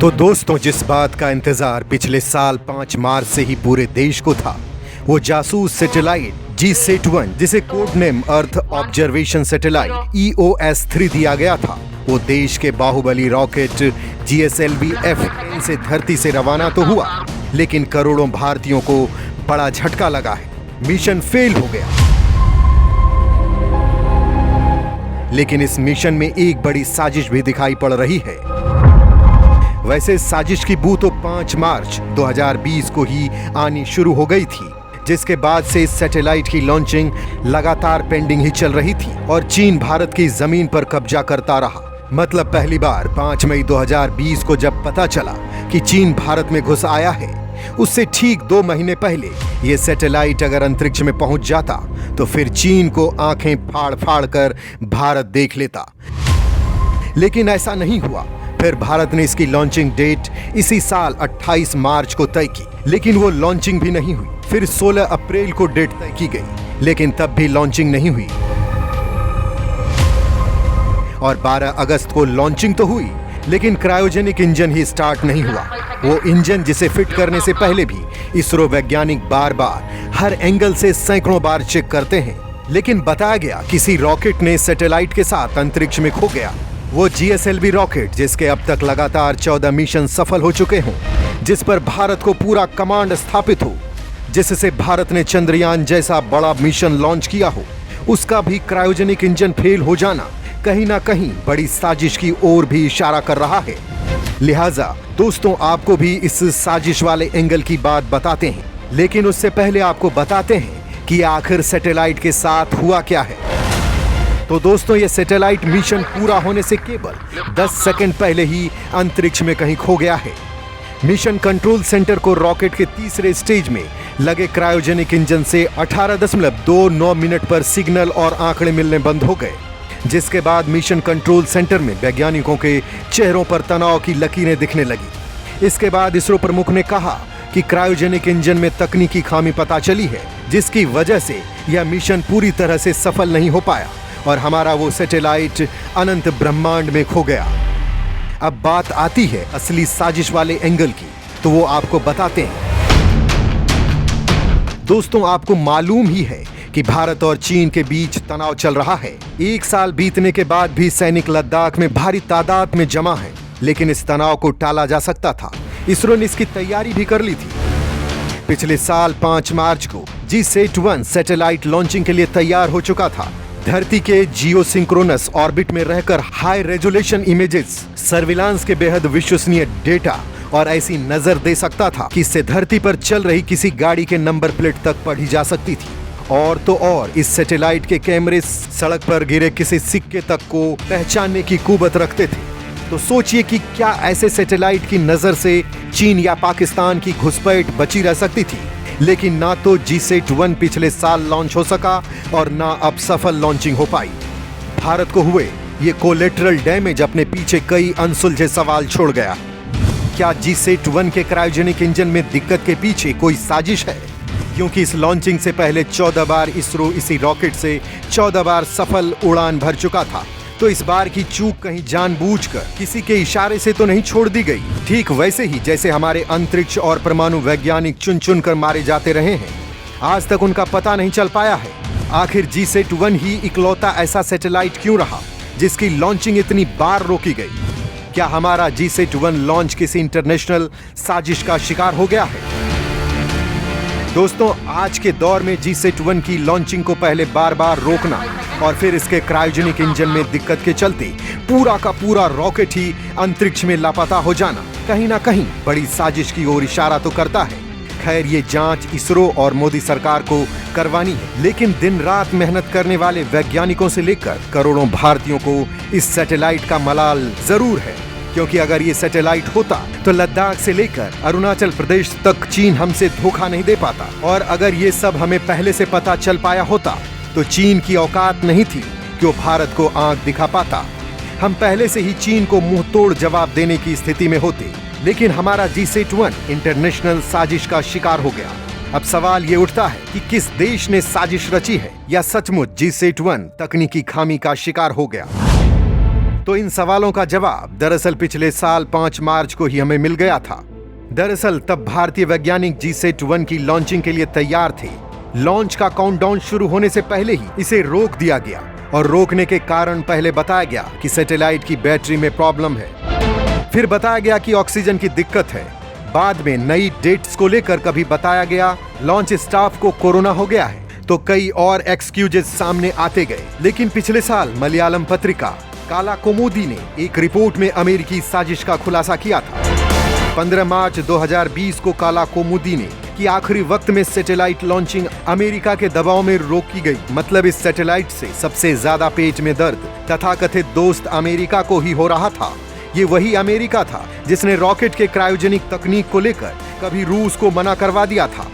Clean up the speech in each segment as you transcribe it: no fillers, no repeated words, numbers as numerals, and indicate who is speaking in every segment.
Speaker 1: तो दोस्तों, जिस बात का इंतजार पिछले साल 5 मार्च से ही पूरे देश को था, वो जासूस सैटेलाइट GSAT-1, जिसे code name earth observation satellite EOS-3 दिया गया था, वो देश के बाहुबली रॉकेट GSLV-F से धरती से रवाना तो हुआ, लेकिन करोड़ों भारतीयों को बड़ा झटका लगा है। मिशन फेल हो गया। लेकिन इस मिशन में एक बड़ी साजिश भी दिखाई पड़ रही है। वैसे साजिश की बू तो 5 मार्च 2020 को ही आनी शुरू हो गई थी, जिसके बाद से इस सैटेलाइट की लॉन्चिंग लगातार पेंडिंग ही चल रही थी और चीन भारत की जमीन पर कब्जा करता रहा। मतलब पहली बार 5 मई 2020 को जब पता चला कि चीन भारत में घुस आया है, उससे ठीक 2 महीने पहले ये सैटेलाइट अगर अंतरिक्ष में पहुंच जाता तो फिर चीन को आंखें फाड़ फाड़ कर भारत देख लेता। लेकिन ऐसा नहीं हुआ। फिर भारत ने इसकी लॉन्चिंग डेट इसी साल 28 मार्च को तय की, लेकिन वो लॉन्चिंग भी नहीं हुई। फिर 16 अप्रैल को डेट तय की गई, लेकिन तब भी लॉन्चिंग नहीं हुई। और 12 अगस्त को लॉन्चिंग तो हुई, लेकिन क्रायोजेनिक इंजन ही स्टार्ट नहीं हुआ। वो इंजन जिसे फिट करने से पहले भी इसरो वैज्ञानिक बार बार हर एंगल से सैकड़ों बार चेक करते हैं, लेकिन बताया गया किसी रॉकेट ने सैटेलाइट के साथ अंतरिक्ष में खो गया। वो GSLV रॉकेट जिसके अब तक लगातार 14 मिशन सफल हो चुके हों, जिस पर भारत को पूरा कमांड स्थापित हो, जिससे भारत ने चंद्रयान जैसा बड़ा मिशन लॉन्च किया हो, उसका भी क्रायोजेनिक इंजन फेल हो जाना कहीं ना कहीं बड़ी साजिश की ओर भी इशारा कर रहा है। लिहाजा दोस्तों, आपको भी इस साजिश वाले एंगल की बात बताते हैं, लेकिन उससे पहले आपको बताते हैं कि आखिर सैटेलाइट के साथ हुआ क्या है। तो दोस्तों, ये सैटेलाइट मिशन पूरा होने से केवल 10 सेकंड पहले ही अंतरिक्ष में कहीं खो गया है। मिशन कंट्रोल सेंटर को रॉकेट के तीसरे स्टेज में लगे क्रायोजेनिक इंजन से 18.29 मिनट पर सिग्नल और आंकड़े मिलने बंद हो गए, जिसके बाद मिशन कंट्रोल सेंटर में वैज्ञानिकों के चेहरों पर तनाव की लकीरें दिखने लगी। इसके बाद इसरो प्रमुख ने कहा कि क्रायोजेनिक इंजन में तकनीकी खामी पता चली है, जिसकी वजह से यह मिशन पूरी तरह से सफल नहीं हो पाया और हमारा वो सैटेलाइट अनंत ब्रह्मांड में खो गया। अब बात आती है असली साजिश वाले एंगल की, तो वो आपको बताते हैं। दोस्तों, आपको मालूम ही है कि भारत और चीन के बीच तनाव चल रहा है। 1 साल बीतने के बाद भी सैनिक लद्दाख में भारी तादाद में जमा है, लेकिन इस तनाव को टाला जा सकता था। इसरो ने इसकी तैयारी भी कर ली थी। पिछले साल 5 मार्च को GSAT-1 सैटेलाइट लॉन्चिंग के लिए तैयार हो चुका था। धरती के जियोसिंक्रोनस ऑर्बिट में रहकर हाई रेजोल्यूशन इमेजेस, सर्विलांस के बेहद विश्वसनीय डेटा और ऐसी नजर दे सकता था कि इससे धरती पर चल रही किसी गाड़ी के नंबर प्लेट तक पढ़ी जा सकती थी। और तो और इस सैटेलाइट के कैमरे सड़क पर गिरे किसी सिक्के तक को पहचानने की कुवत रखते थे। तो सोचिए कि क्या ऐसे सैटेलाइट की नजर से चीन या पाकिस्तान की घुसपैठ बची रह सकती थी। लेकिन ना तो GSAT-1 पिछले साल लॉन्च हो सका और ना अब सफल लॉन्चिंग हो पाई। भारत को हुए ये कोलेटरल डैमेज अपने पीछे कई अनसुलझे सवाल छोड़ गया। क्या GSAT-1 के क्रायोजेनिक इंजन में दिक्कत के पीछे कोई साजिश है? क्योंकि इस लॉन्चिंग से पहले 14 बार इसरो इसी रॉकेट से 14 बार सफल उड़ान भर चुका था, तो इस बार की चूक कहीं जानबूझकर किसी के इशारे से तो नहीं छोड़ दी गई। ठीक वैसे ही जैसे हमारे अंतरिक्ष और परमाणु वैज्ञानिक चुन चुन कर मारे जाते रहे हैं, आज तक उनका पता नहीं चल पाया है। आखिर GSAT-1 ही इकलौता ऐसा सैटेलाइट क्यों रहा जिसकी लॉन्चिंग इतनी बार रोकी गई? क्या हमारा GSAT-1 लॉन्च किसी इंटरनेशनल साजिश का शिकार हो गया है? दोस्तों, आज के दौर में GSAT-1 की लॉन्चिंग को पहले बार बार रोकना और फिर इसके क्रायोजेनिक इंजन में दिक्कत के चलते पूरा का पूरा रॉकेट ही अंतरिक्ष में लापता हो जाना कहीं ना कहीं बड़ी साजिश की ओर इशारा तो करता है। खैर, ये जांच इसरो और मोदी सरकार को करवानी है, लेकिन दिन रात मेहनत करने वाले वैज्ञानिकों से लेकर करोड़ों भारतीयों को इस सैटेलाइट का मलाल जरूर है। क्योंकि अगर ये सैटेलाइट होता तो लद्दाख से लेकर अरुणाचल प्रदेश तक चीन हमसे धोखा नहीं दे पाता। और अगर ये सब हमें पहले से पता चल पाया होता तो चीन की औकात नहीं थी कि वो भारत को आंख दिखा पाता। हम पहले से ही चीन को मुंह तोड़ जवाब देने की स्थिति में होते, लेकिन हमारा GSAT-1 इंटरनेशनल साजिश का शिकार हो गया। अब सवाल ये उठता है कि किस देश ने साजिश रची है या सचमुच GSAT-1 तकनीकी खामी का शिकार हो गया। तो इन सवालों का जवाब दरअसल पिछले साल 5 मार्च को ही हमें मिल गया था। दरअसल तब भारतीय वैज्ञानिक GSAT-1 की लॉन्चिंग के लिए तैयार थे। लॉन्च का काउंटडाउन शुरू होने से पहले ही इसे रोक दिया गया और रोकने के कारण पहले बताया गया कि सैटेलाइट की बैटरी में प्रॉब्लम है, फिर बताया गया कि ऑक्सीजन की दिक्कत है, बाद में नई डेट्स को लेकर कभी बताया गया लॉन्च स्टाफ को कोरोना हो गया है, तो कई और एक्सक्यूजेस सामने आते गए। लेकिन पिछले साल मलयालम पत्रिका काला कौमुदी ने एक रिपोर्ट में अमेरिकी साजिश का खुलासा किया था। 15 मार्च 2020 को काला कौमुदी ने कि आखिरी वक्त में सैटेलाइट लॉन्चिंग अमेरिका के दबाव में रोकी गई। मतलब इस सैटेलाइट से सबसे ज्यादा पेट में दर्द तथाकथित दोस्त अमेरिका को ही हो रहा था। ये वही अमेरिका था जिसने रॉकेट के क्रायोजेनिक तकनीक को लेकर कभी रूस को मना करवा दिया था।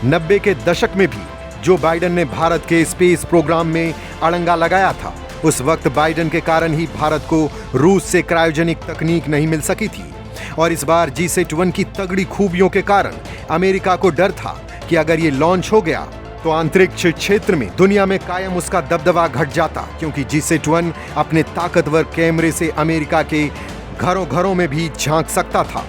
Speaker 1: 90 के दशक में भी जो बाइडेन ने भारत के स्पेस प्रोग्राम में अड़ंगा लगाया था, उस वक्त बाइडेन के कारण ही भारत को रूस से क्रायोजेनिक तकनीक नहीं मिल सकी थी। और इस बार GSAT-1 की तगड़ी खूबियों के कारण अमेरिका को डर था कि अगर ये लॉन्च हो गया तो अंतरिक्ष क्षेत्र में दुनिया में कायम उसका दबदबा घट जाता, क्योंकि GSAT-1 अपने ताकतवर कैमरे से अमेरिका के घरों घरों में भी झांक सकता था,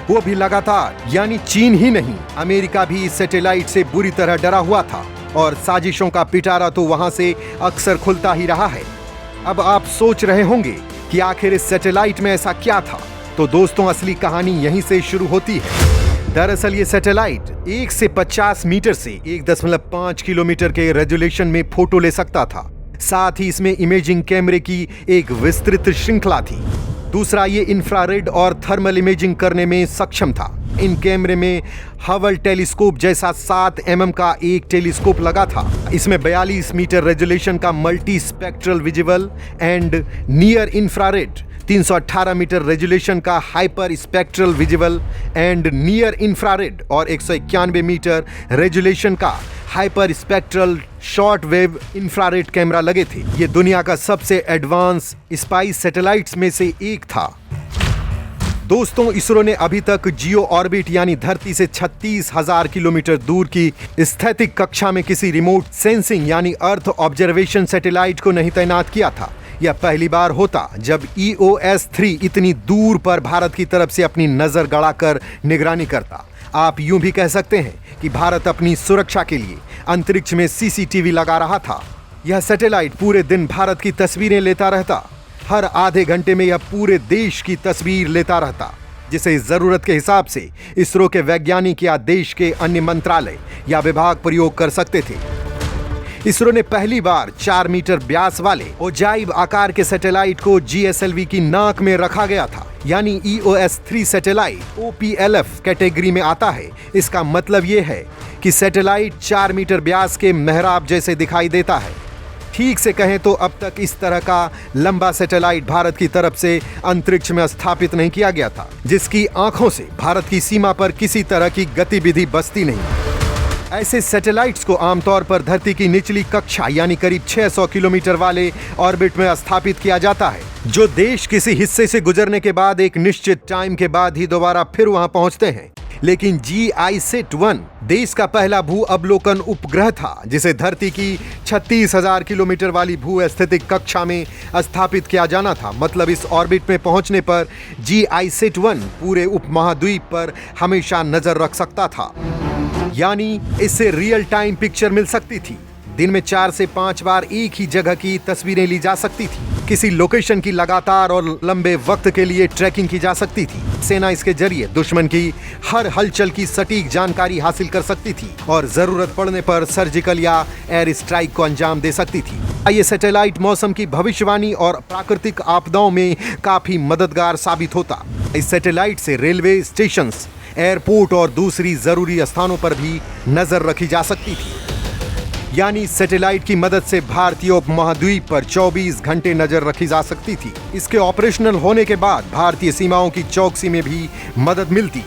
Speaker 1: वो भी लगातार। यानी चीन ही नहीं, अमेरिका भी इस सैटेलाइट से बुरी तरह डरा हुआ था और साजिशों का पिटारा तो वहां से अक्सर खुलता ही रहा है। अब आप सोच रहे होंगे कि आखिर इस सैटेलाइट में ऐसा क्या था, तो दोस्तों असली कहानी यहीं से शुरू होती है। दरअसल ये सैटेलाइट 1 से 50 मीटर से 1.5 किलोमीटर के रेजोल्यूशन में फोटो ले सकता था। साथ ही इसमें इमेजिंग कैमरे की एक विस्तृत श्रृंखला थी। दूसरा, ये इंफ्रारेड और थर्मल इमेजिंग करने में सक्षम था। इन कैमरे में हबल टेलीस्कोप जैसा 7 mm का एक टेलीस्कोप लगा था। इसमें 42 मीटर रेजोल्यूशन का multi spectral visible and near infrared, 318 metre resolution का hyper spectral visible and near infrared और 191 मीटर रेजोल्यूशन का hyper spectral short wave infrared camera लगे थे। ये दुनिया का सबसे एडवांस स्पाइस सैटेलाइट्स में से एक था। दोस्तों, इसरो ने अभी तक जियो ऑर्बिट यानी धरती से 36,000 किलोमीटर दूर की स्थैतिक कक्षा में किसी रिमोट सेंसिंग यानी अर्थ ऑब्जर्वेशन सैटेलाइट को नहीं तैनात किया था। यह पहली बार होता जब EOS-3 इतनी दूर पर भारत की तरफ से अपनी नजर गड़ाकर निगरानी करता। आप यूं भी कह सकते हैं कि भारत अपनी सुरक्षा के लिए अंतरिक्ष में CCTV लगा रहा था। यह सैटेलाइट पूरे दिन भारत की तस्वीरें लेता रहता। हर आधे घंटे में यह पूरे देश की तस्वीर लेता रहता, जिसे जरूरत के हिसाब से इसरो के वैज्ञानिक या देश के अन्य मंत्रालय या विभाग प्रयोग कर सकते थे। इसरो ने पहली बार 4 मीटर व्यास वाले ओजाइब आकार के सैटेलाइट को GSLV की नाक में रखा गया था। यानी EOS-3 सैटेलाइट OPLF कैटेगरी में आता है। इसका मतलब ये है कि सैटेलाइट 4 मीटर व्यास के मेहराब जैसे दिखाई देता है। ठीक से कहें तो अब तक इस तरह का लंबा सैटेलाइट भारत की तरफ से अंतरिक्ष में स्थापित नहीं किया गया था, जिसकी आंखों से भारत की सीमा पर किसी तरह की गतिविधि बसती नहीं। ऐसे सैटेलाइट्स को आमतौर पर धरती की निचली कक्षा यानी करीब 600 किलोमीटर वाले ऑर्बिट में स्थापित किया जाता है, जो देश किसी हिस्से से गुजरने के बाद एक निश्चित टाइम के बाद ही दोबारा फिर वहां पहुंचते हैं। लेकिन GISAT-1 देश का पहला भू अवलोकन उपग्रह था, जिसे धरती की 36,000 किलोमीटर वाली भू स्थितिक कक्षा में स्थापित किया जाना था। मतलब इस ऑर्बिट में पहुंचने पर GISAT-1 पूरे उपमहाद्वीप पर हमेशा नजर रख सकता था। यानी इससे रियल टाइम पिक्चर मिल सकती थी। दिन में 4 से 5 बार एक ही जगह की तस्वीरें ली जा सकती थी। किसी लोकेशन की लगातार और लंबे वक्त के लिए ट्रैकिंग की जा सकती थी। सेना इसके जरिए दुश्मन की हर हलचल की सटीक जानकारी हासिल कर सकती थी और जरूरत पड़ने पर सर्जिकल या एयर स्ट्राइक को अंजाम दे सकती थी। ये सैटेलाइट मौसम की भविष्यवाणी और प्राकृतिक आपदाओं में काफी मददगार साबित होता। इस सैटेलाइट से रेलवे स्टेशन, एयरपोर्ट और दूसरी जरूरी स्थानों पर भी नजर रखी जा सकती थी। यानी सैटेलाइट की मदद से भारतीय उपमहाद्वीप पर 24 घंटे नजर रखी जा सकती थी। इसके ऑपरेशनल होने के बाद भारतीय सीमाओं की चौकसी में भी मदद मिलती।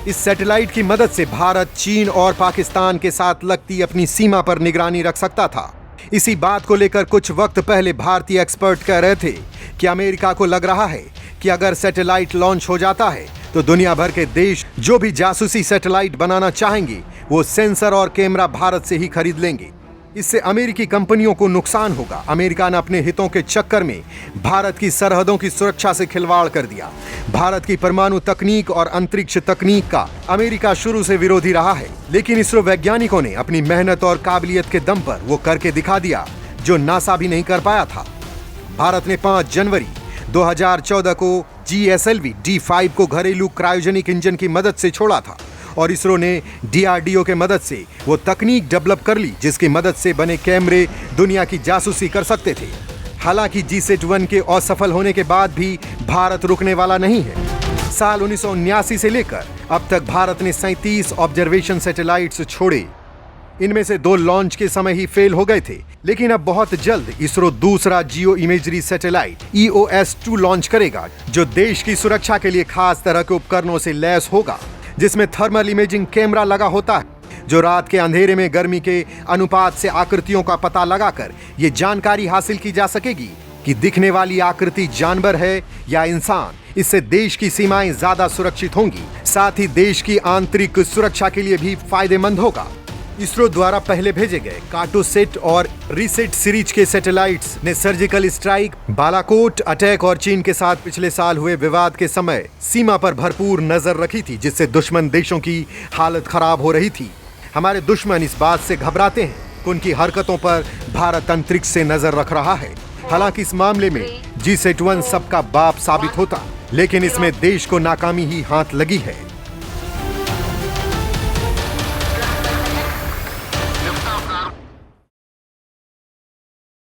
Speaker 1: इस सैटेलाइट की मदद से भारत चीन और पाकिस्तान के साथ लगती अपनी सीमा पर निगरानी रख सकता था। इसी बात को लेकर कुछ वक्त पहले भारतीय एक्सपर्ट कह रहे थे कि अमेरिका को लग रहा है कि अगर सैटेलाइट लॉन्च हो जाता है तो दुनिया भर के देश जो भी जासूसी सैटेलाइट बनाना चाहेंगे वो सेंसर और कैमरा भारत से ही खरीद लेंगे। इससे अमेरिकी कंपनियों को नुकसान होगा। अमेरिका ने अपने हितों के चक्कर में भारत की सरहदों की सुरक्षा से खिलवाड़ कर दिया। भारत की परमाणु तकनीक और अंतरिक्ष तकनीक का अमेरिका शुरू से विरोधी रहा है, लेकिन इसरो वैज्ञानिकों ने अपनी मेहनत और काबिलियत के दम पर वो करके दिखा दिया जो नासा भी नहीं कर पाया था। भारत ने 5 जनवरी 2014 को GSLV D5 को घरेलू क्रायोजेनिक इंजन की मदद से छोड़ा था और इसरो ने DRDO के मदद से वो तकनीक डेवलप कर ली जिसकी मदद से बने कैमरे दुनिया की जासूसी कर सकते थे। हालांकि GSAT-1 के असफल होने के बाद भी भारत रुकने वाला नहीं है। साल 1979 से लेकर अब तक भारत ने 37 ऑब्जर्वेशन सैटेलाइट्स छोड़े। इनमें से 2 लॉन्च के समय ही फेल हो गए थे, लेकिन अब बहुत जल्द इसरो दूसरा जियो इमेजरी सैटेलाइट EOS-2 लॉन्च करेगा जो देश की सुरक्षा के लिए खास तरह के उपकरणों से लैस होगा, जिसमें थर्मल इमेजिंग कैमरा लगा होता है जो रात के अंधेरे में गर्मी के अनुपात से आकृतियों का पता लगाकर ये जानकारी हासिल की जा सकेगी कि दिखने वाली आकृति जानवर है या इंसान। इससे देश की सीमाएं ज्यादा सुरक्षित होंगी, साथ ही देश की आंतरिक सुरक्षा के लिए भी फायदेमंद होगा। इसरो द्वारा पहले भेजे गए कार्टोसेट और रीसेट सीरीज के सैटेलाइट्स ने सर्जिकल स्ट्राइक, बालाकोट अटैक और चीन के साथ पिछले साल हुए विवाद के समय सीमा पर भरपूर नजर रखी थी, जिससे दुश्मन देशों की हालत खराब हो रही थी। हमारे दुश्मन इस बात से घबराते हैं कि उनकी हरकतों पर भारत अंतरिक्ष से नजर रख रहा है। हालांकि इस मामले में GSAT-1 सबका बाप साबित होता, लेकिन इसमें देश को नाकामी ही हाथ लगी है।